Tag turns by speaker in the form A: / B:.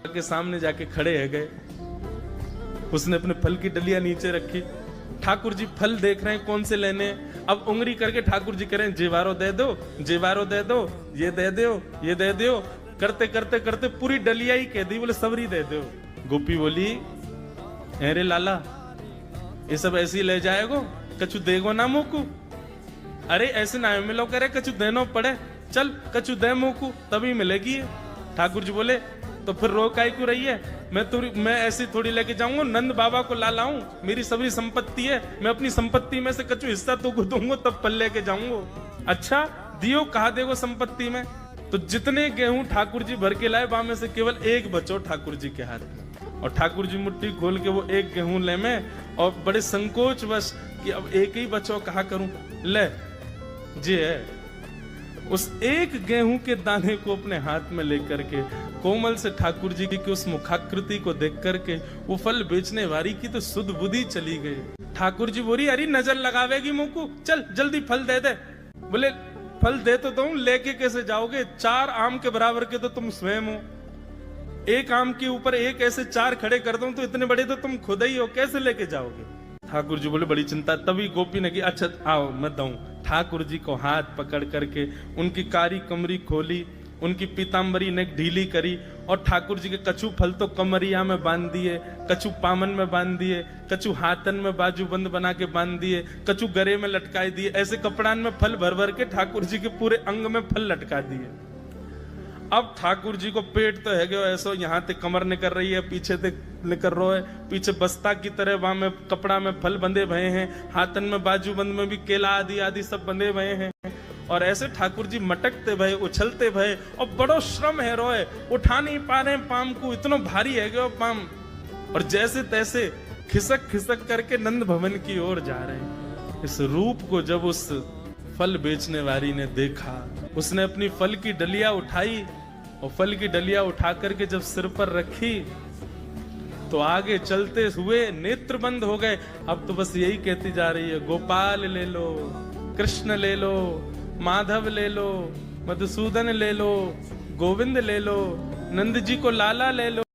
A: के सामने जाके खड़े है गए। उसने अपने फल की डलिया नीचे रखी। ठाकुर जी फल देख रहे हैं कौन से लेने हैं। अब उंगली करके ठाकुर जी कह रहे हैं जेवारो दे दो, जेवारो दे दो, ये दे दो, ये दे दो। करते करते करते पूरी डलिया ही कह दी, बोले सबरी दे दो। गोपी बोली अरे लाला ये सब ऐसे ही ले जाएगो, कछु देगो ना मुकू। अरे ऐसे ना मिलो, करे कछु देनो पड़े, चल कछु दे मुकू तभी मिलेगी। ठाकुर जी बोले तो फिर रो काहे क्यों रही है, मैं ऐसी थोड़ी लेके जाऊंगा, नंद बाबा को ला लाऊं, मेरी सभी संपत्ति है, मैं अपनी संपत्ति में से कछु हिस्सा तो को दूंगा तब फल लेके जाऊंगा। अच्छा दियो, कहा देगो संपत्ति में। तो जितने गेहूं ठाकुर जी भर के लाए वहां में से केवल एक बचो ठाकुर जी के हाथ में। और ठाकुर जी मुट्ठी खोल के वो एक गेहूं ले में, और बड़े संकोच बस कि अब एक ही बचो, कहा करूं, ले जी है। उस एक गेहूं के दाने को अपने हाथ में लेकर के कोमल से ठाकुर जी की उस मुखाकृति को देख करके वो फल बेचने वाली की तो सुध बुद्धि चली गई। ठाकुर जी बोली अरे नजर लगावेगी मुंह को, चल जल्दी फल दे दे। बोले फल दे तो दूं, लेके कैसे जाओगे, 4 आम के बराबर के तो तुम स्वयं हो, एक आम के ऊपर एक ऐसे 4 खड़े कर दूं तो इतने बड़े तो तुम खुद ही हो, कैसे लेके जाओगे। ठाकुर जी बोले बड़ी चिंता। तभी गोपी ने की अच्छा आओ मैं दूं। ठाकुर जी को हाथ पकड़ करके उनकी कारी कमरी खोली, उनकी पीताम्बरी ने ढीली करी, और ठाकुर जी के कछु फल तो कमरिया में बांध दिए, कछु पामन में बांध दिए, कछु हाथन में बाजूबंद बना के बांध दिए, कछु गरे में लटकाए दिए। ऐसे कपड़ान में फल भर भर के ठाकुर जी के पूरे अंग में फल लटका दिए। अब ठाकुर जी को पेट तो है गयो ऐसो, यहाँ ते कमर निकल रही है, पीछे ते निकल रहा है, पीछे बस्ता की तरह वहां में कपड़ा में फल बंधे भये हैं, हाथन में बाजूबंद में भी केला आदि आदि सब बंधे भये हैं। और ऐसे ठाकुर जी मटकते भये, उछलते भये, और बड़ो श्रम है रोए, उठा नहीं पा रहे पाम को, इतना भारी है गयो पाम। और जैसे तैसे खिसक खिसक करके नंद भवन की ओर जा रहे हैं। इस रूप को जब उस फल बेचने वाली ने देखा, उसने अपनी फल की डलिया उठाई, और फल की डलिया उठा करके जब सिर पर रखी तो आगे चलते हुए नेत्र बंद हो गए। अब तो बस यही कहती जा रही है गोपाल ले लो, कृष्ण ले लो, माधव ले लो, मधुसूदन ले लो, गोविंद ले लो, नंद जी को लाला ले लो।